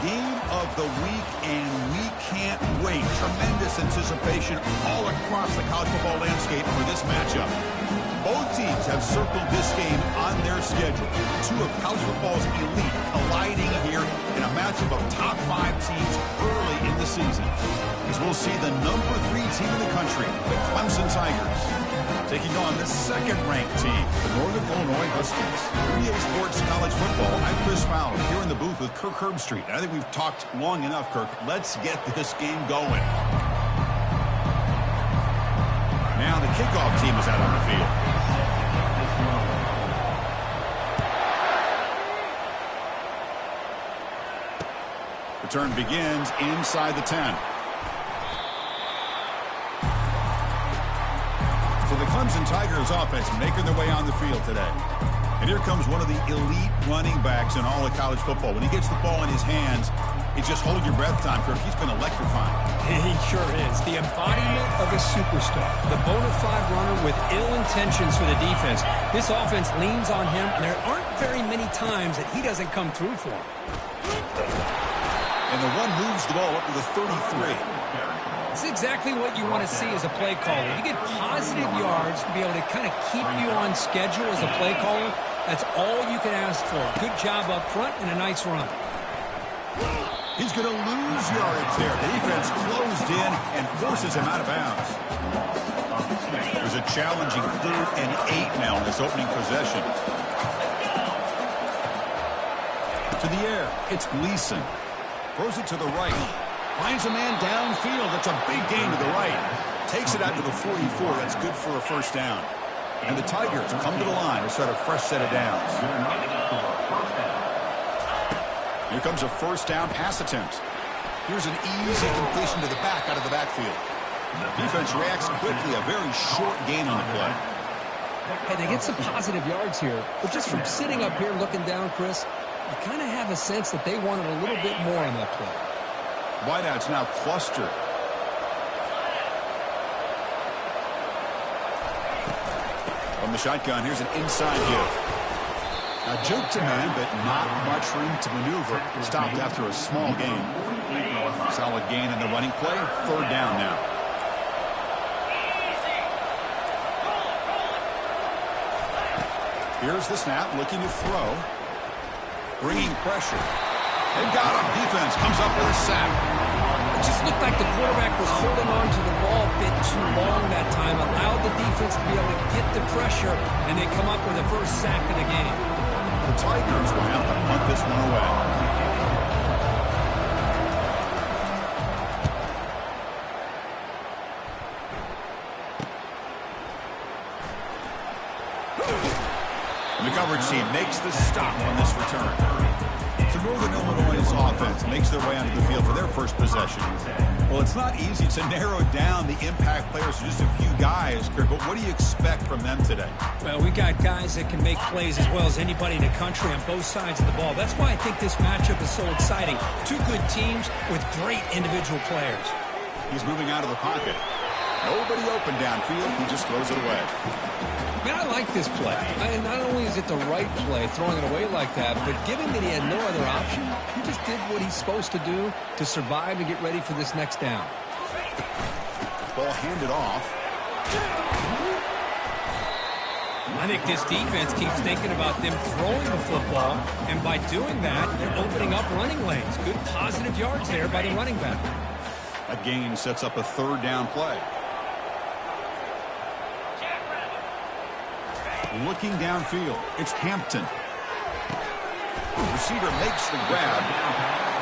game of the week, and we can't wait. Tremendous anticipation all across the college football landscape for this matchup. Both teams have circled this game on their schedule. Two of college football's elite colliding here in a matchup of top 5 teams early in the season. As we'll see the number 3 team in the country, the Clemson Tigers, taking on the second-ranked team, the Northern Illinois Huskies. 3A Sports College Football, I'm Chris Fowler, here in the booth with Kirk Herbstreit. I think we've talked long enough, Kirk. Let's get this game going. Now the kickoff team is out on the field. Return begins inside the 10. So the Clemson Tigers offense making their way on the field today. And here comes one of the elite running backs in all of college football. When he gets the ball in his hands, it's just hold your breath time, Kirk. He's been electrifying. He sure is. The embodiment of a superstar. The bona fide runner with ill intentions for the defense. This offense leans on him, and there aren't very many times that he doesn't come through for him. And the one moves the ball up to the 33. It's exactly what you want to see as a play caller. You get positive yards to be able to kind of keep you on schedule as a play caller. That's all you can ask for. Good job up front and a nice run. He's going to lose yardage there. The defense closed in and forces him out of bounds. There's a challenging 3rd and 8 now in this opening possession. To the air, it's Gleason. Throws it to the right. Finds a man downfield. That's a big gain to the right. Takes it out to the 44. That's good for a first down. And the Tigers come to the line to start a fresh set of downs. Here comes a first down pass attempt. Here's an easy completion to the back out of the backfield. Defense reacts quickly. A very short gain on the play. Hey, they get some positive yards here. But just from sitting up here looking down, Chris, you kind of have a sense that they wanted a little bit more on that play. Wideouts now clustered. From the shotgun, here's an inside give. Now, juke to man, but not much room to maneuver. Stopped after a small gain. Solid gain in the running play. 3rd down now. Here's the snap, looking to throw. Bringing pressure. They've got him. Defense comes up with a sack. It just looked like the quarterback was holding on to the ball a bit too long that time. Allowed the defense to be able to get the pressure, and they come up with the first sack of the game. The Tigers will have to punt this one away. And the coverage team makes the stop on this return. So Northern Illinois' offense makes their way onto the field for their first possession. Well, it's not easy to narrow down the impact players to just a few guys, Kirk, but what do you expect from them today? Well, we got guys that can make plays as well as anybody in the country on both sides of the ball. That's why I think this matchup is so exciting. Two good teams with great individual players. He's moving out of the pocket. Nobody open downfield. He just throws it away. Man, I like this play. Not only is it the right play, throwing it away like that, but given that he had no other option, he just did what he's supposed to do to survive and get ready for this next down. Ball handed off. I think this defense keeps thinking about them throwing the football, and by doing that, they're opening up running lanes. Good positive yards there by the running back. That gain sets up a 3rd down play. Looking downfield, it's Hampton. Receiver makes the grab.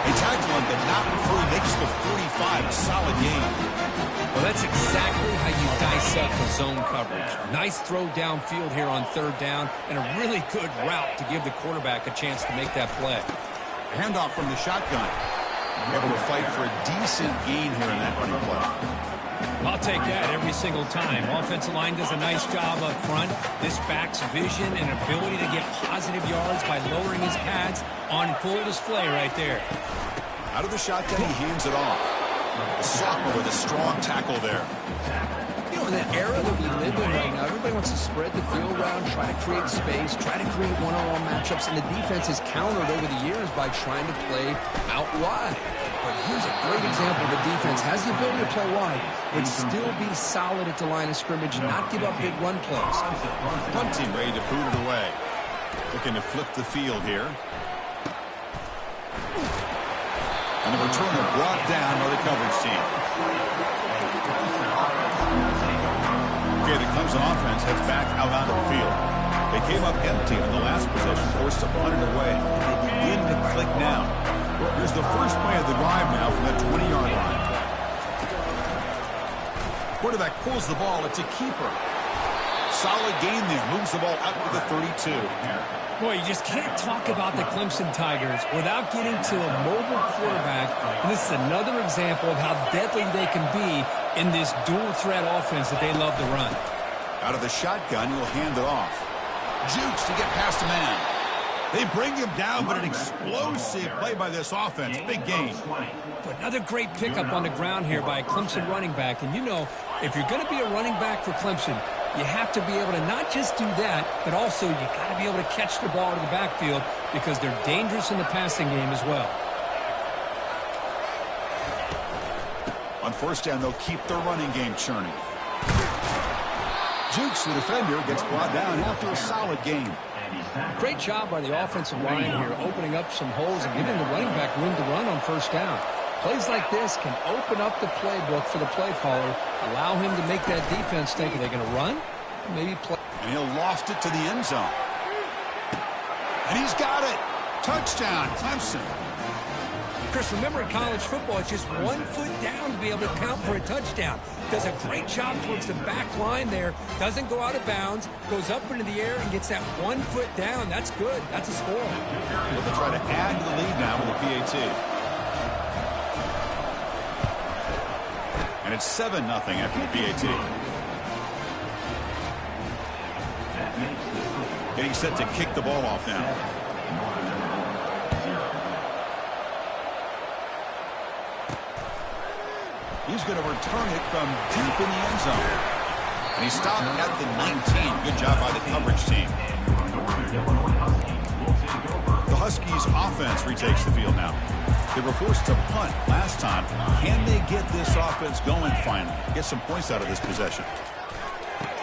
They tackle him, but not before he makes the 45. A solid gain. Well, that's exactly how you dissect the zone coverage. Nice throw downfield here on 3rd down, and a really good route to give the quarterback a chance to make that play. Handoff from the shotgun. Able to fight for a decent gain here in that running play. I'll take that every single time. Offensive line does a nice job up front. This back's vision and ability to get positive yards by lowering his pads on full display right there. Out of the shotgun, he hands it off. The sophomore with a strong tackle there. You know, in the era that we live in right now, everybody wants to spread the field around, try to create space, try to create one-on-one matchups, and the defense has countered over the years by trying to play out wide. But here's a great example of a defense has the ability to play wide, but still be solid at the line of scrimmage and not give up big run plays. Punt team ready to boot it away. Looking to flip the field here. And the returner brought down by the coverage team. Okay, the Clemson offense heads back out onto the field. They came up empty on the last possession, forced to punt it away. They begin to click now. Here's the first play of the drive now from that 20-yard line. Quarterback pulls the ball. It's a keeper. Solid game there. Moves the ball up to the 32. Boy, you just can't talk about the Clemson Tigers without getting to a mobile quarterback. And this is another example of how deadly they can be in this dual-threat offense that they love to run. Out of the shotgun, he'll hand it off. Jukes to get past a man. They bring him down, but an explosive play by this offense. Big game. But another great pickup on the ground here by a Clemson running back. And you know, if you're going to be a running back for Clemson, you have to be able to not just do that, but also you got to be able to catch the ball in the backfield because they're dangerous in the passing game as well. On first down, they'll keep their running game churning. Jukes, the defender, gets brought down after a solid game. Great job by the offensive line here, opening up some holes and giving the running back room to run on first down. Plays like this can open up the playbook for the play caller, allow him to make that defense think, are they going to run? Maybe play. And he'll loft it to the end zone. And he's got it. Touchdown, Clemson. Chris, remember in college football, it's just 1 foot down to be able to count for a touchdown. Does a great job towards the back line there. Doesn't go out of bounds. Goes up into the air and gets that 1 foot down. That's good. That's a score. They'll try to add to the lead now with the PAT. And it's 7-0 after the PAT. Getting set to kick the ball off now. He's going to return it from deep in the end zone. And he stopped at the 19. Good job by the coverage team. The Huskies offense retakes the field now. They were forced to punt last time. Can they get this offense going finally? Get some points out of this possession.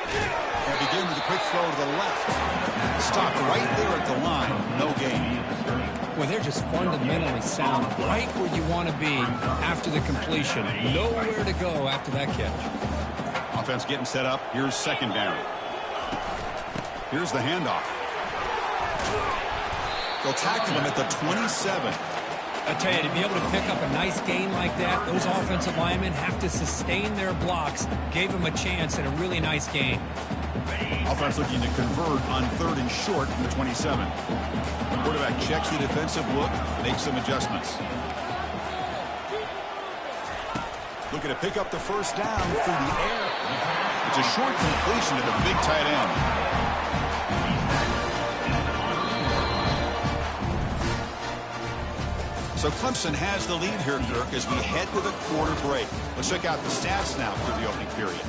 They begin with a quick throw to the left. Stop right there at the line. No gain. Well, they're just fundamentally sound right where you want to be after the completion. Nowhere to go after that catch. Offense getting set up. Here's second down. Here's the handoff. They'll tackle him at the 27. I tell you, to be able to pick up a nice gain like that, those offensive linemen have to sustain their blocks. Gave them a chance at a really nice gain. Offense looking to convert on 3rd and short from the 27. The quarterback checks the defensive look, makes some adjustments. Looking to pick up the first down through the air. It's a short completion to the big tight end. So Clemson has the lead here, Kirk, as we head to the quarter break. Let's check out the stats now for the opening period.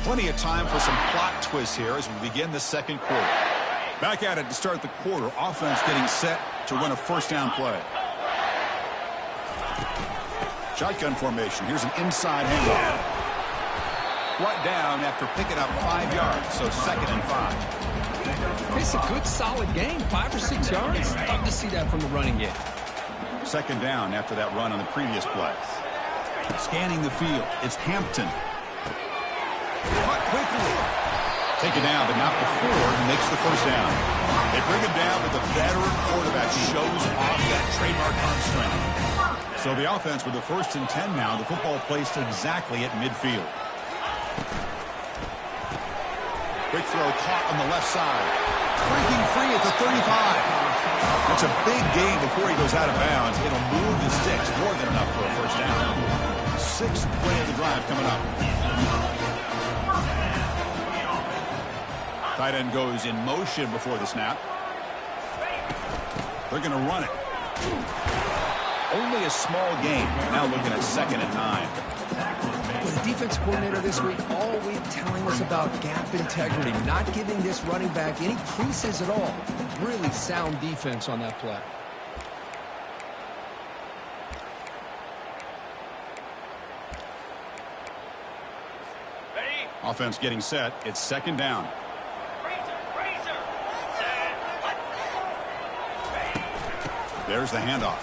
Plenty of time for some plot twists here as we begin the second quarter. Back at it to start the quarter. Offense getting set to run a first down play. Shotgun formation. Here's an inside handoff. Brought down after picking up 5 yards, so 2nd and 5. It's a good, solid game, 5 or 6 yards. Love to see that from the running game. 2nd down after that run on the previous play. Scanning the field, it's Hampton. Caught quickly. Taken down, but not before he makes the first down. They bring him down, but the veteran quarterback shows off that trademark arm strength. So the offense with the 1st and 10 now, the football placed exactly at midfield. Quick throw caught on the left side. Breaking free at the 35. That's a big gain before he goes out of bounds. It'll move the sticks more than enough for a first down. 6th play of the drive coming up. Tight end goes in motion before the snap. They're going to run it. Only a small gain. Now looking at 2nd and 9. The defense coordinator this week all week telling us about gap integrity, not giving this running back any creases at all. Really sound defense on that play. Offense getting set. It's 2nd down. There's the handoff.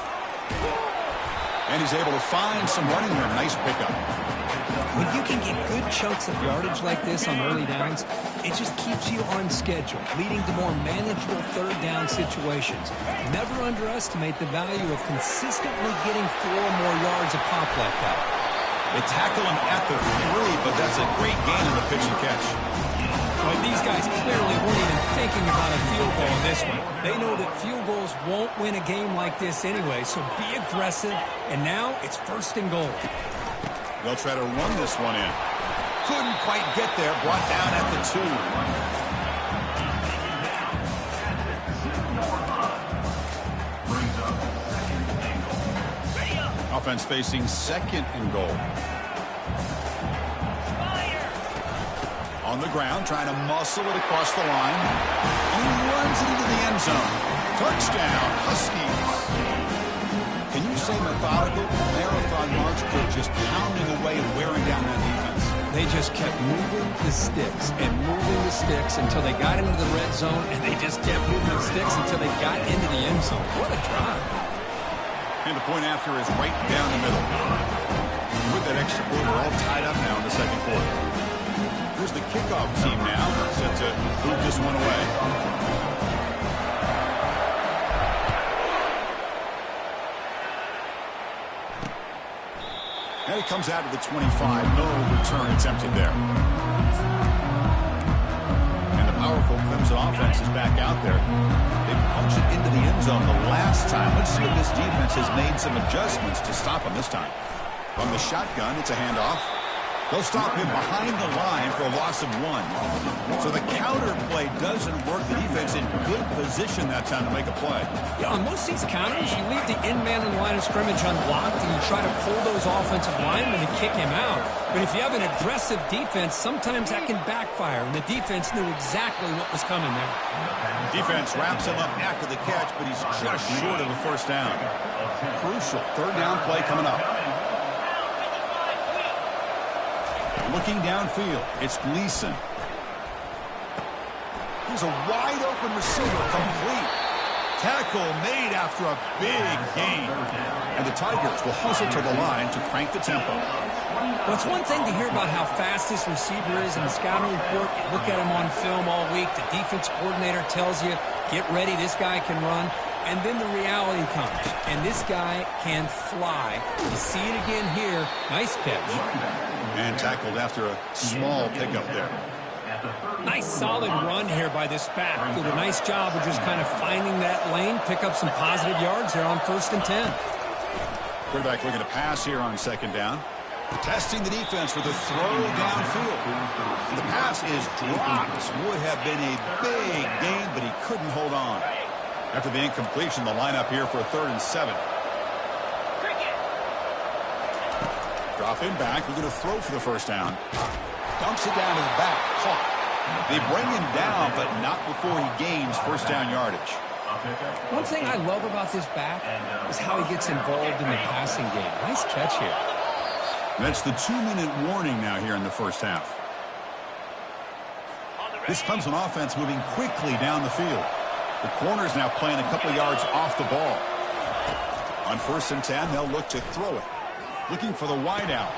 And he's able to find some running there. Nice pickup. When you can get good chunks of yardage like this on early downs, it just keeps you on schedule, leading to more manageable 3rd down situations. Never underestimate the value of consistently getting 4 or more yards a pop like that. They tackle him at the 3, but that's a great gain on the pitch and catch. Well, these guys clearly weren't even thinking about a field goal in this one. They know that field goals won't win a game like this anyway, so be aggressive. And now it's 1st and goal. They'll try to run this one in. Couldn't quite get there. Brought down at the 2. Offense facing 2nd and goal. On the ground, trying to muscle it across the line. And he runs it into the end zone. Touchdown, Huskies. Can you say methodical? Marathon march crew just pounding away and wearing down that defense. They just kept moving the sticks and moving the sticks until they got into the red zone, and they just kept moving the sticks until they got into the end zone. What a drive. And the point after is right down the middle. With that extra point, we're all tied up now in the 2nd quarter. Here's the kickoff team now, set to move this one away. And it comes out to the 25. No return attempted there. And the powerful Clemson offense is back out there. They punched it into the end zone the last time. Let's see if this defense has made some adjustments to stop him this time. From the shotgun, it's a handoff. They'll stop him behind the line for a loss of 1. So the counter play doesn't work. The defense in good position that time to make a play. Yeah, on most of these counters, you leave the in man in the line of scrimmage unblocked, and you try to pull those offensive linemen to kick him out. But if you have an aggressive defense, sometimes that can backfire, and the defense knew exactly what was coming there. Defense wraps him up after the catch, but he's just short of the 1st down. Crucial 3rd down play coming up. Looking downfield, it's Gleason. Here's a wide-open receiver, complete. Tackle made after a big gain. And the Tigers will hustle to the line to crank the tempo. Well, it's one thing to hear about how fast this receiver is in the scouting report. You look at him on film all week. The defense coordinator tells you, get ready, this guy can run. And then the reality comes, and this guy can fly. You see it again here. Nice catch. And tackled after a small pickup there. Nice solid run here by this back. Did a nice job of just kind of finding that lane, pick up some positive yards there on 1st and 10. Quarterback looking to pass here on 2nd down. Testing the defense with a throw downfield. And the pass is dropped. Would have been a big gain, but he couldn't hold on. After the incompletion, the lineup here for a 3rd and 7. Drop him back. We're going to throw for the 1st down. Dumps it down to the back. Caught. They bring him down, but not before he gains 1st down yardage. One thing I love about this back is how he gets involved in the passing game. Nice catch here. That's the 2-minute warning now here in the 1st half. This Clemson offense moving quickly down the field. The corner's now playing a couple yards off the ball. On 1st and 10, they'll look to throw it. Looking for the wide out.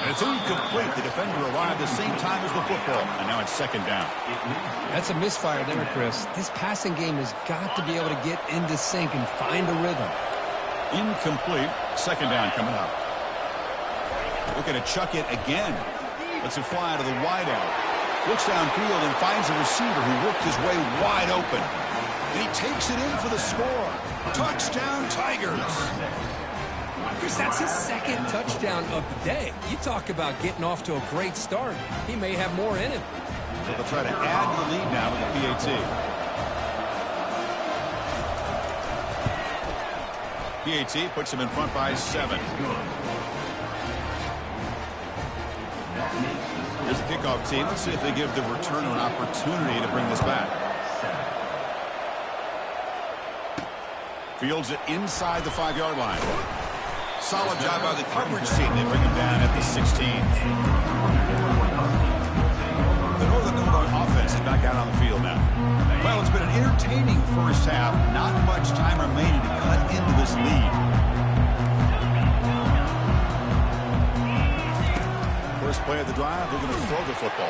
And it's incomplete. The defender arrived the same time as the football. And now it's 2nd down. That's a misfire there, Chris. This passing game has got to be able to get into sync and find a rhythm. Incomplete. 2nd down coming up. Looking to chuck it again. Lets it fly to the wide out. Looks downfield and finds a receiver who worked his way wide open. And he takes it in for the score. Touchdown, Tigers. Chris, that's his 2nd touchdown of the day. You talk about getting off to a great start. He may have more in him. So they'll try to add to the lead now with the PAT. PAT puts him in front by 7. Here's the kickoff team. Let's see if they give the returner an opportunity to bring this back. Fields it inside the 5-yard line. Solid job by the coverage team. They bring him down at the 16. The Northern Illinois offense is back out on the field now. Well, it's been an entertaining first half. Not much time remaining to cut into this lead. First play of the drive, they're going to throw the football.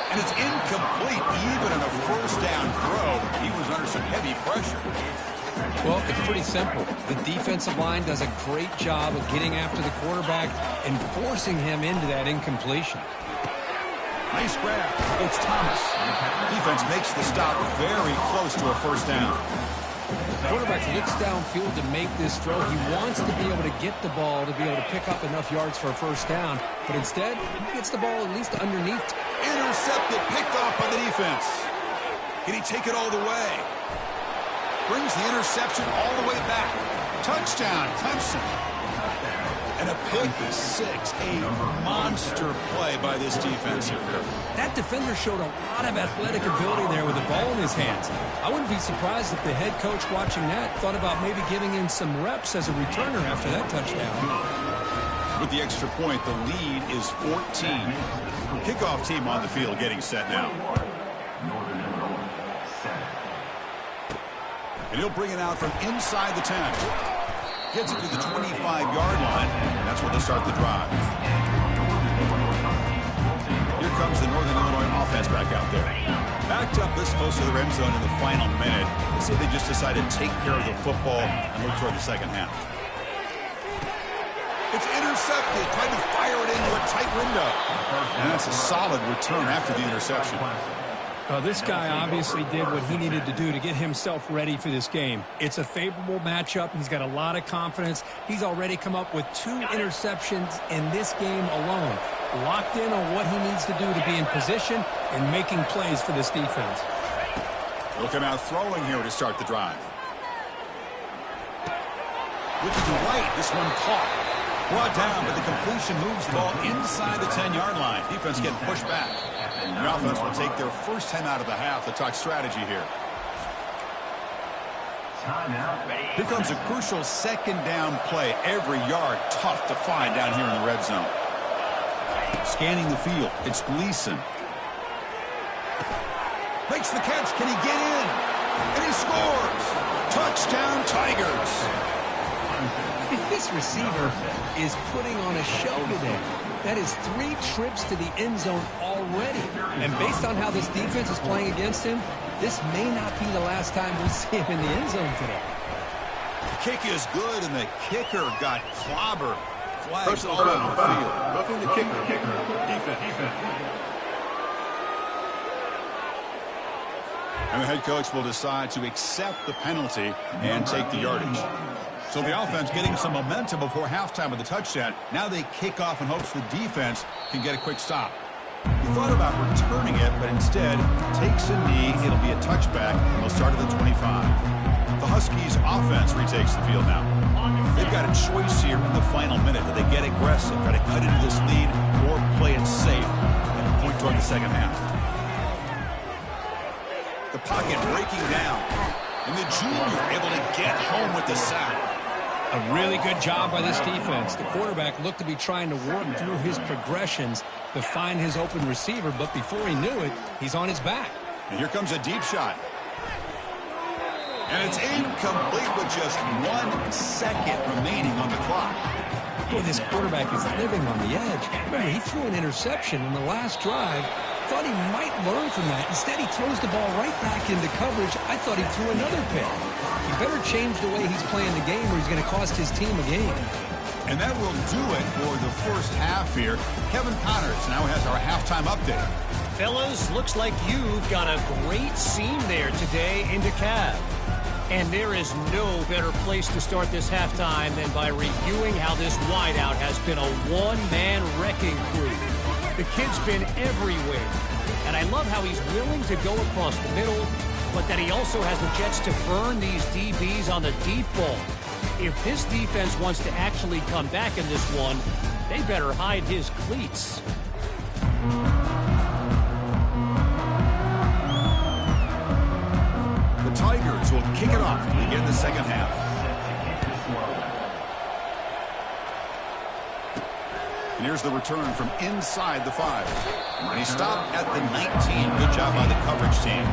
And it's incomplete. Even in a first down throw, he was under some heavy pressure. Well, it's pretty simple. The defensive line does a great job of getting after the quarterback and forcing him into that incompletion. Nice grab. It's Thomas. Defense makes the stop very close to a first down. The quarterback looks downfield to make this throw. He wants to be able to get the ball to be able to pick up enough yards for a first down. But instead, he gets the ball at least underneath. Intercepted, picked off by the defense. Can he take it all the way? Brings the interception all the way back. Touchdown, Clemson. And a pick 6, a monster play by this defense here. That defender showed a lot of athletic ability there with the ball in his hands. I wouldn't be surprised if the head coach watching that thought about maybe giving him some reps as a returner after that touchdown. With the extra point, the lead is 14. Kickoff team on the field getting set now. And he'll bring it out from inside the 10. Gets it to the 25-yard line. That's where they'll start the drive. Here comes the Northern Illinois offense back out there. Backed up this close to the red zone in the final minute. Let's see if they just decide to take care of the football and look toward the second half. It's intercepted. Trying to fire it into a tight window. And that's a solid return after the interception. Well, this guy obviously did what he needed to do to get himself ready for this game. It's a favorable matchup. He's got a lot of confidence. He's already come up with 2 interceptions in this game alone. Locked in on what he needs to do to be in position and making plays for this defense. Looking out throwing here to start the drive. Looking right, this one caught. Brought down, but the completion moves the ball inside the 10-yard line. Defense getting pushed back. The offense will take their first time out of the half to talk strategy here. Here comes a crucial second down play. Every yard tough to find down here in the red zone. Scanning the field, it's Gleason. Makes the catch. Can he get in? And he scores. Touchdown, Tigers. This receiver is putting on a show today. That is 3 trips to the end zone already. And based on how this defense is playing against him, this may not be the last time we see him in the end zone today. The kick is good, and the kicker got clobbered. Flags all over the field. Roughing the kicker. Defense. And the head coach will decide to accept the penalty and take the yardage. So the offense getting some momentum before halftime with the touchdown. Now they kick off in hopes the defense can get a quick stop. He thought about returning it, but instead takes a knee. It'll be a touchback. They'll start at the 25. The Huskies offense retakes the field now. They've got a choice here in the final minute. Do they get aggressive, try to cut into this lead, or play it safe and point toward the second half? The pocket breaking down. And the junior able to get home with the sack. A really good job by this defense. The quarterback looked to be trying to work through his progressions to find his open receiver, but before he knew it, he's on his back. And here comes a deep shot. And it's incomplete with just 1 second remaining on the clock. Boy, this quarterback is living on the edge. Remember, he threw an interception in the last drive. Thought he might learn from that. Instead, he throws the ball right back into coverage. I thought he threw another pick. He better change the way he's playing the game or he's going to cost his team a game. And that will do it for the first half here. Kevin Connors now has our halftime update. Fellas, looks like you've got a great scene there today in DeKalb. And there is no better place to start this halftime than by reviewing how this wideout has been a one-man wrecking crew. The kid's been everywhere, and I love how he's willing to go across the middle, but that he also has the jets to burn these DBs on the deep ball. If this defense wants to actually come back in this one, they better hide his cleats. The Tigers will kick it off to begin the second half. And here's the return from inside the 5. And he stopped at the 19. Good job by the coverage team.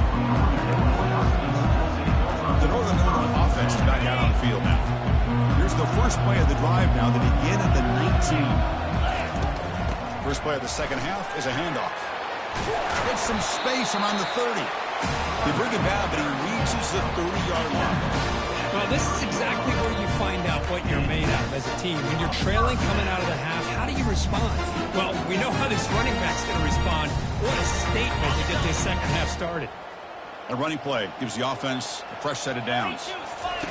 The Northern Illinois offense is back out on the field now. Here's the first play of the drive now to begin at the 19. First play of the second half is a handoff. Gets some space around the 30. They bring him down, but he reaches the 30-yard line. Well, this is exactly where you find out what you're made out of as a team. When you're trailing coming out of the half, how do you respond? Well, we know how this running back's going to respond. What a statement to get this second half started. A running play gives the offense a fresh set of downs.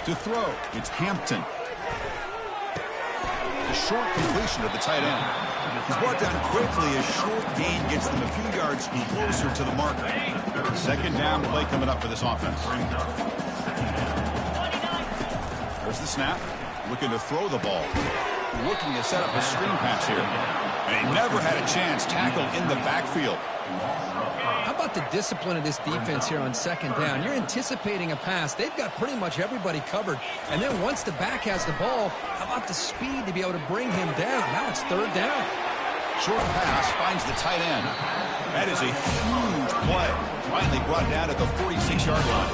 To throw, it's Hampton. A short completion of the tight end. He's brought down quickly. A short gain gets them a few yards closer to the marker. Second down play coming up for this offense. There's the snap. Looking to throw the ball. Looking to set up a screen pass here. And he never had a chance. Tackled in the backfield. How about the discipline of this defense here on second down? You're anticipating a pass. They've got pretty much everybody covered. And then once the back has the ball, how about the speed to be able to bring him down? Now it's third down. Short pass finds the tight end. That is a huge play. Finally brought down at the 46-yard line.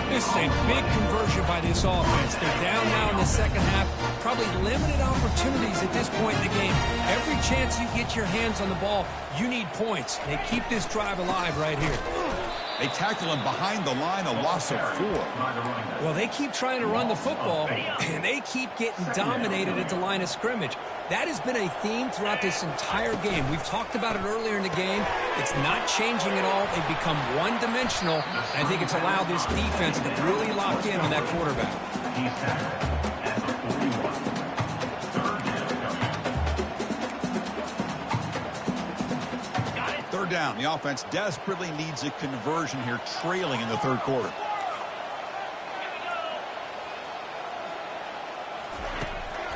This is a big conversion by this offense. They're down now in the second half. Probably limited opportunities at this point in the game. Every chance you get your hands on the ball, you need points. They keep this drive alive right here. They tackle him behind the line, a loss of 4. Well, they keep trying to run the football, and they keep getting dominated at the line of scrimmage. That has been a theme throughout this entire game. We've talked about it earlier in the game. It's not changing at all. They've become one-dimensional. I think it's allowed this defense to really lock in on that quarterback. Third down. The offense desperately needs a conversion here, trailing in the third quarter.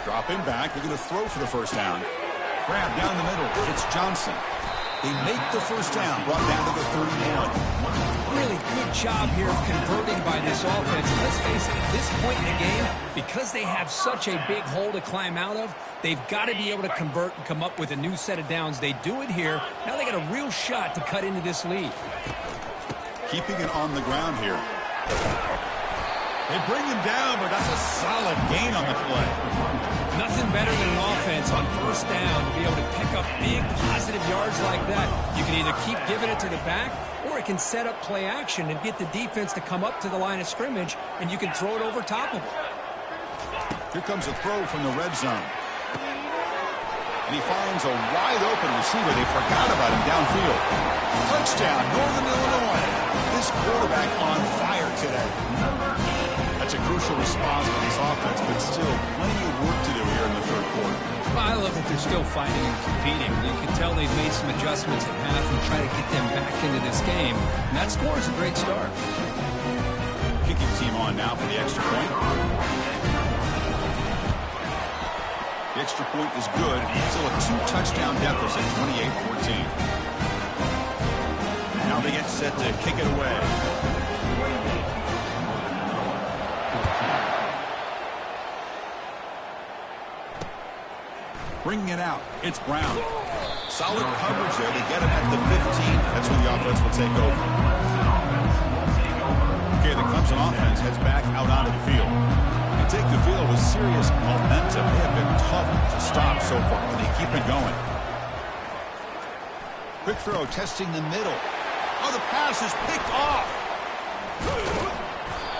Dropping back. They're going to throw for the first down. Grab down the middle. It's Johnson. They make the first down. Brought down to the 31. Really good job here of converting by this offense. And let's face it, at this point in the game, because they have such a big hole to climb out of, they've got to be able to convert and come up with a new set of downs. They do it here. Now they got a real shot to cut into this lead. Keeping it on the ground here. They bring him down, but that's a solid gain on the play. Nothing better than an offense on first down to be able to pick up big positive yards like that. You can either keep giving it to the back, or it can set up play action and get the defense to come up to the line of scrimmage, and you can throw it over top of it. Here comes a throw from the red zone. And he finds a wide-open receiver. They forgot about him downfield. Touchdown, Northern Illinois. This quarterback on fire today. That's a crucial response for this offense, but still plenty of work to do here in the third quarter. Well, I love that they're still fighting and competing. You can tell they've made some adjustments at half and try to get them back into this game. And that score is a great start. Kicking team on now for the extra point. The extra point is good. Still a 2-touchdown deficit, 28-14. Now they get set to kick it away. Bringing it out, it's Brown. Solid coverage there. They get him at the 15. That's where the offense will take over. Okay, the Clemson offense heads back out onto the field. They take the field with serious momentum. They have been tough to stop so far, but they keep it going. Quick throw, testing the middle. Oh, the pass is picked off.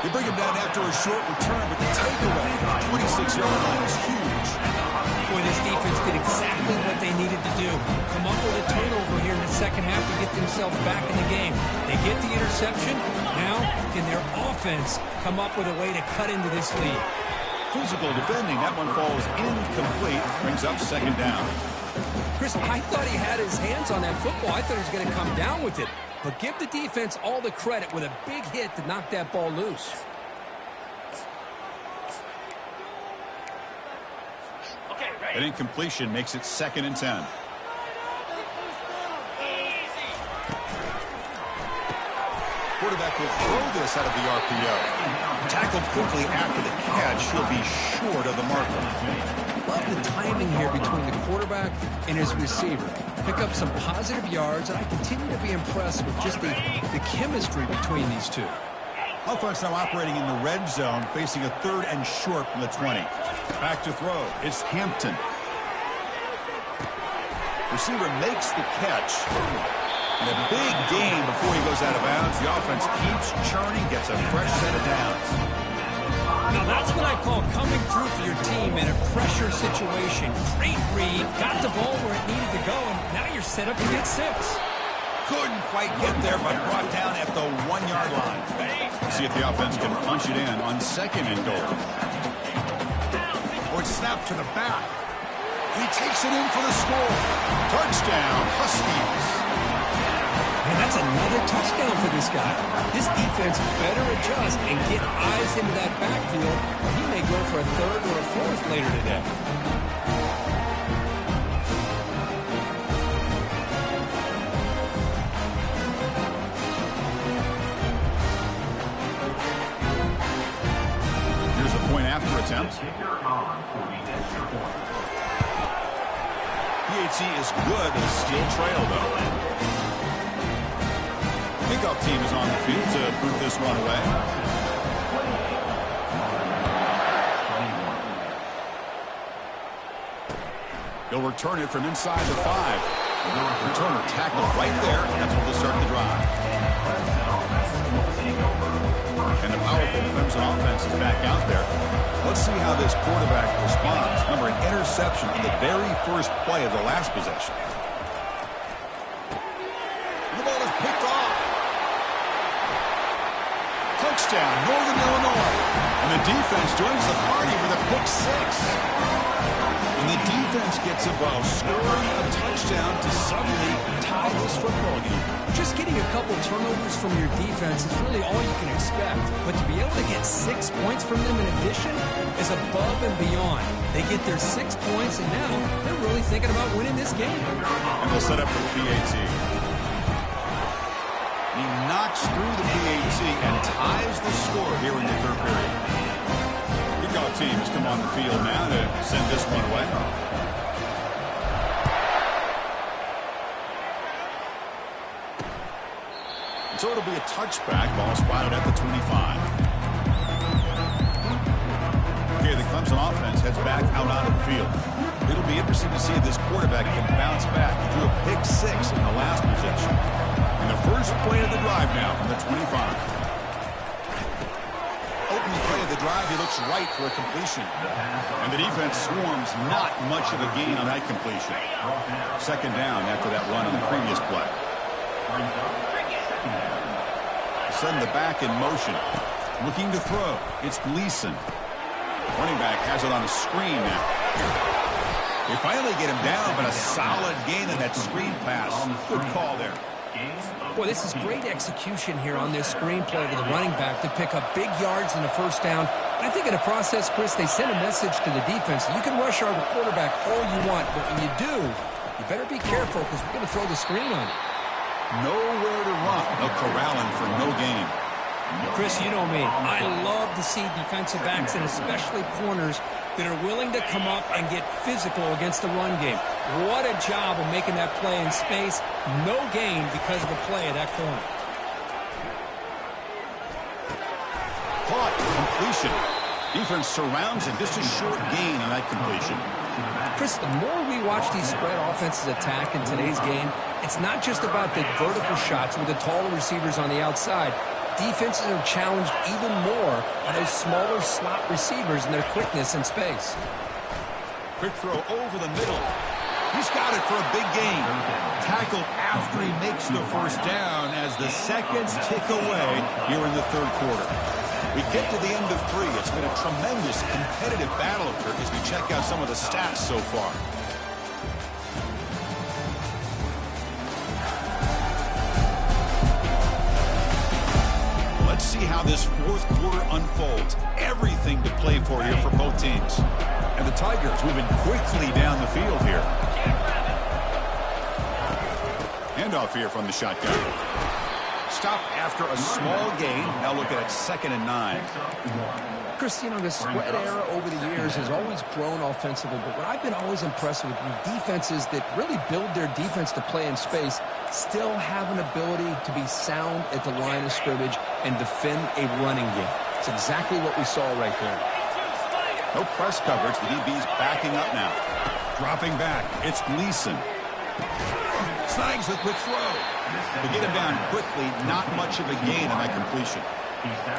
They bring him down after a short return, but the takeaway, 26-yard line is huge. Boy, this defense did exactly what they needed to do. Come up with a turnover here in the second half to get themselves back in the game. They get the interception. Now, can their offense come up with a way to cut into this lead? Physical defending. That one falls incomplete. Brings up second down. Chris, I thought he had his hands on that football. I thought he was going to come down with it. But give the defense all the credit with a big hit to knock that ball loose. An incompletion makes it 2nd and 10. Quarterback will throw this out of the RPO. Tackled quickly after the catch. He'll be short of the marker. Love the timing here between the quarterback and his receiver. Pick up some positive yards, and I continue to be impressed with just the chemistry between these two. Offense now operating in the red zone, facing a 3rd and short from the 20. Back to throw. It's Hampton. Receiver makes the catch. And a big gain before he goes out of bounds. The offense keeps churning, gets a fresh set of downs. Now that's what I call coming through for your team in a pressure situation. Great read, got the ball where it needed to go, and now you're set up to get 6. Couldn't quite get there, but brought down at the 1-yard line. See if the offense can punch it in on 2nd and goal. Or it's snapped to the back. He takes it in for the score. Touchdown, Huskies. And that's another touchdown for this guy. This defense better adjust and get eyes into that backfield, or he may go for a 3rd or a 4th later today. Here's the point after attempt. PAT is good, but still trail, though. Kickoff team is on the field to boot this one away. He'll return it from inside the 5. Returner tackled right there, and that's where they'll start the drive. And the powerful Clemson offense is back out there. Let's see how this quarterback responds. Remember, an interception in the very first play of the last possession. The ball is picked off. Touchdown, Northern Illinois. And the defense joins the party with a pick 6. And the defense gets involved, scoring a touchdown to suddenly tie this football game. Just getting a couple turnovers from your defense is really all you can expect. But to be able to get 6 points from them in addition is above and beyond. They get their 6 points, and now they're really thinking about winning this game. And they'll set up for PAT. He knocks through the PAT and ties the score here in the 3rd period. Kickoff team has come on the field now to send this one away. So it'll be a touchback. Ball spotted at the 25. Okay, the Clemson offense heads back out onto the field. It'll be interesting to see if this quarterback can bounce back. He threw a pick 6 in the last possession. And the first play of the drive now from the 25. Opening play of the drive, he looks right for a completion. And the defense swarms not much of a gain on that completion. 2nd down after that run on the previous play. Send the back in motion. Looking to throw. It's Gleason. Running back has it on a screen now. They finally get him down, but a solid gain in that screen pass. Good call there. Boy, this is great execution here on this screen play to the running back to pick up big yards in the 1st down. And I think in the process, Chris, they send a message to the defense. You can rush our quarterback all you want, but when you do, you better be careful because we're going to throw the screen on you. Nowhere to run. No corralling for no gain. Chris, you know me. I love to see defensive backs and especially corners that are willing to come up and get physical against the run game. What a job of making that play in space. No gain because of the play of that corner. Caught. Completion. Defense surrounds him. Just a short gain on that completion. Chris, the more we watch these spread offenses attack in today's game, it's not just about the vertical shots with the taller receivers on the outside. Defenses are challenged even more by those smaller slot receivers and their quickness in space. Quick throw over the middle. He's got it for a big gain. Tackled after he makes the 1st down as the seconds tick away here in the 3rd quarter. We get to the end of 3. It's been a tremendous competitive battle, Kirk, as we check out some of the stats so far. Let's see how this 4th quarter unfolds. Everything to play for here for both teams. And the Tigers moving quickly down the field here. Handoff here from the shotgun. Stop after a small gain. Now looking at 2nd and 9. Chris, you know, the spread era over the years has always grown offensively, but what I've been always impressed with defenses that really build their defense to play in space still have an ability to be sound at the line of scrimmage and defend a running game. It's exactly what we saw right there. No press coverage. The DB's backing up now. Dropping back. It's Gleason. Snags the quick throw. To get him down quickly, not much of a gain on that completion.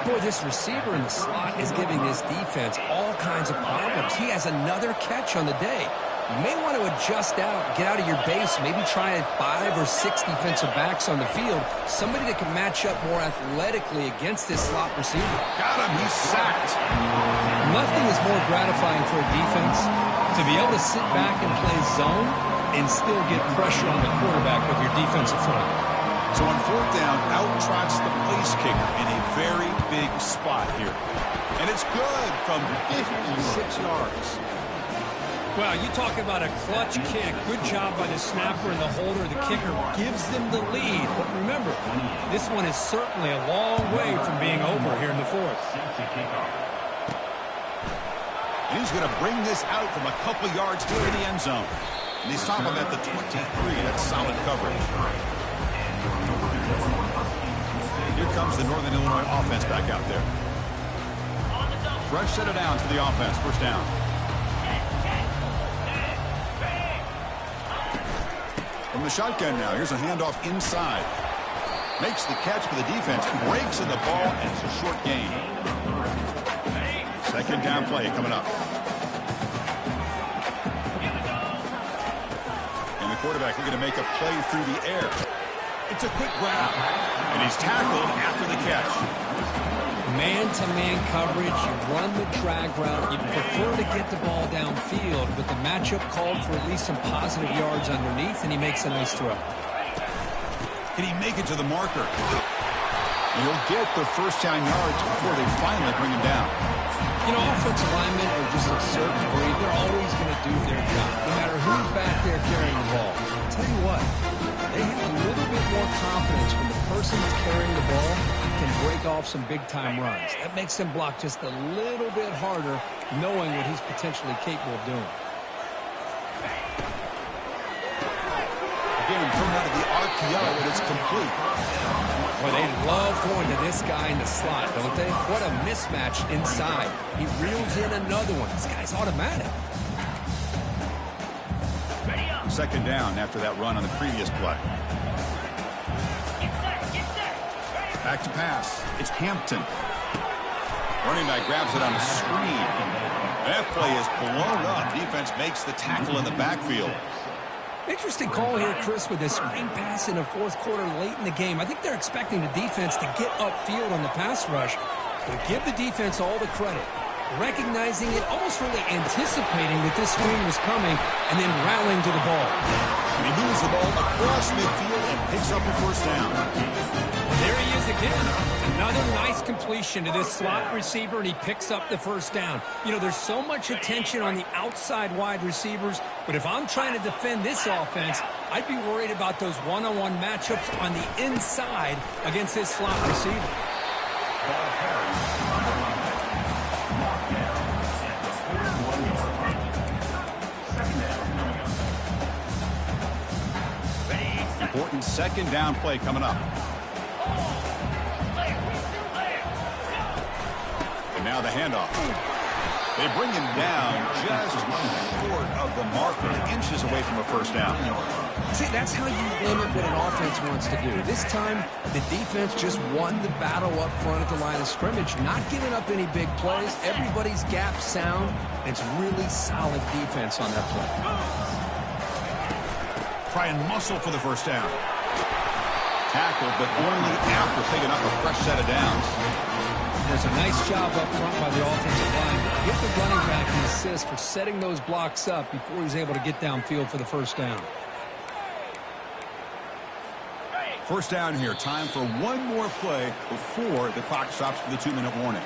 Boy, this receiver in the slot is giving this defense all kinds of problems. He has another catch on the day. You may want to adjust out, get out of your base, maybe try 5 or 6 defensive backs on the field, somebody that can match up more athletically against this slot receiver. Got him. He's sacked. Nothing is more gratifying for a defense to be able to sit back and play zone and still get pressure on the quarterback with your defensive front. So on 4th down, out trots the place kicker in a very big spot here. And it's good from 56 yards. Well, you talk about a clutch kick. Good job by the snapper and the holder. The kicker gives them the lead. But remember, this one is certainly a long way from being over here in the 4th. And he's going to bring this out from a couple yards here in the end zone. And they stop him at the 23. That's solid coverage. Here comes the Northern Illinois offense back out there. Fresh set of downs for the offense. 1st down. From the shotgun now. Here's a handoff inside. Makes the catch for the defense. Breaks in the ball, and it's a short gain. 2nd down play coming up. And the quarterback looking to make a play through the air. It's a quick grab. And he's tackled after the catch. Man-to-man coverage, you run the drag route, you prefer to get the ball downfield, but the matchup called for at least some positive yards underneath, and he makes a nice throw. Can he make it to the marker? He'll get the 1st down yards before they finally bring him down. You know, offensive linemen are just a certain breed. They're always going to do their job, no matter who's back there carrying the ball. I'll tell you what, they have a little bit more confidence when the person that's carrying the ball can break off some big-time runs. That makes them block just a little bit harder, knowing what he's potentially capable of doing. Again, thrown out of the RPO, and it's complete. Well, they love going to this guy in the slot, don't they? What a mismatch inside. He reels in another one. This guy's automatic. 2nd down after that run on the previous play. Back to pass. It's Hampton. Running back grabs it on a screen. That play is blown up. Defense makes the tackle in the backfield. Interesting call here, Chris, with this screen pass in the 4th quarter late in the game. I think they're expecting the defense to get upfield on the pass rush. But give the defense all the credit. Recognizing it, almost really anticipating that this screen was coming, and then rallying to the ball. And he moves the ball across midfield and picks up a 1st down. There he is again. Another nice completion to this slot receiver, and he picks up the 1st down. You know, there's so much attention on the outside wide receivers, but if I'm trying to defend this offense, I'd be worried about those one-on-one matchups on the inside against this slot receiver. 2nd down play coming up. And now the handoff. They bring him down just short of the marker, inches away from a 1st down. See, that's how you limit what an offense wants to do. This time, the defense just won the battle up front at the line of scrimmage, not giving up any big plays. Everybody's gap sound. It's really solid defense on that play. Try and muscle for the 1st down. Tackled, but only after picking up a fresh set of downs. There's a nice job up front by the offensive line. Give the running back an assist for setting those blocks up before he's able to get downfield for the 1st down. 1st down here. Time for one more play before the clock stops for the 2-minute warning.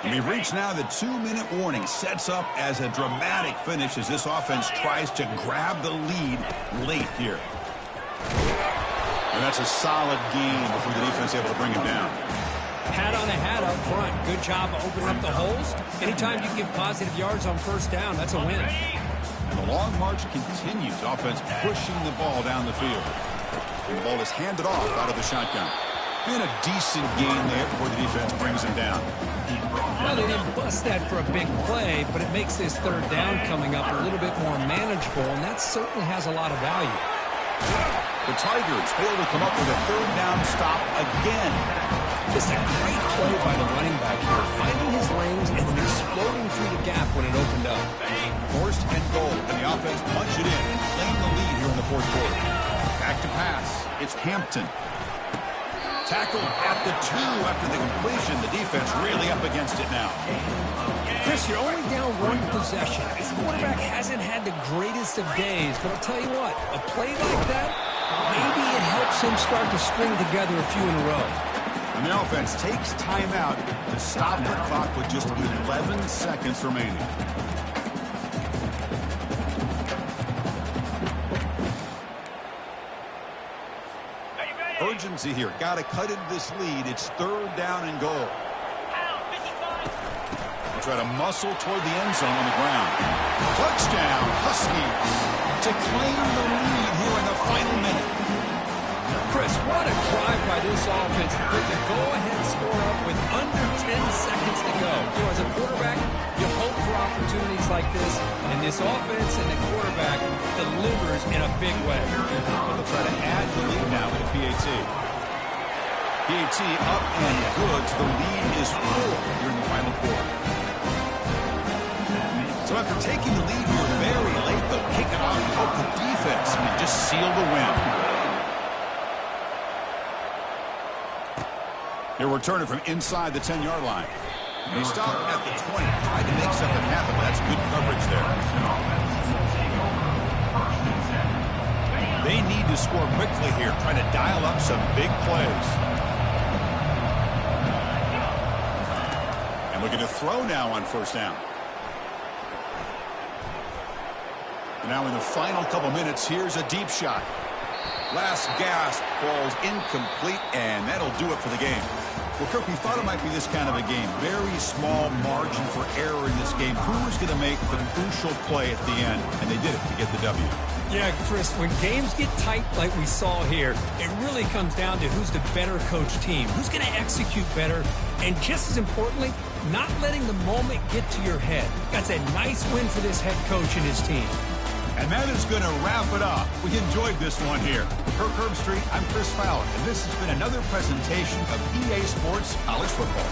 We've reached now the 2-minute warning. Sets up as a dramatic finish as this offense tries to grab the lead late here. And that's a solid gain before the defense able to bring him down. Hat on a hat up front. Good job of opening up the holes. Anytime you get positive yards on first down, that's a win. And the long march continues. Offense pushing the ball down the field. And the ball is handed off out of the shotgun. Been a decent gain there before the defense brings him down. Well, they didn't bust that for a big play, but it makes this third down coming up a little bit more manageable, and that certainly has a lot of value. The Tigers fail to come up with a third down stop again. Just a great play by the running back here, finding his lanes and then exploding through the gap when it opened up. First and goal, and the offense punch it in and claim the lead here in the fourth quarter. Back to pass. It's Hampton. Tackled at the 2 after the completion. The defense really up against it now. Chris, you're only down one possession. This quarterback hasn't had the greatest of days, but I'll tell you what, a play like that, maybe it helps him start to string together a few in a row. And the offense takes time out to stop the clock with just 11 seconds remaining. Urgency here. Got to cut into this lead. It's third down and goal. They try to muscle toward the end zone on the ground. Touchdown, Huskies, to claim the lead here in the final minute. Chris, what a drive by this offense to put the go-ahead score up with under 10 seconds to go. You know, as a quarterback, you hope for opportunities like this, and this offense and the quarterback delivers in a big way. They'll try to add the lead now with a PAT. PAT up and good, so the lead is 4 here in the final quarter. So after taking the lead here very late, they'll kick it off and hope the defense can just seal the win. He'll return it from inside the 10-yard line. They stop at the 20, tried to make something happen. That's good coverage there. They need to score quickly here, trying to dial up some big plays. And looking to throw now on first down. And now in the final couple minutes, here's a deep shot. Last gasp falls incomplete, and that'll do it for the game. Well, Kirk, we thought it might be this kind of a game. Very small margin for error in this game. Who was going to make the crucial play at the end? And they did it to get the W. Yeah, Chris, when games get tight like we saw here, it really comes down to who's the better coached team, who's going to execute better, and just as importantly, not letting the moment get to your head. That's a nice win for this head coach and his team. And that is going to wrap it up. We enjoyed this one here. For Kirk Herbstreit, I'm Chris Fowler, and this has been another presentation of EA Sports College Football.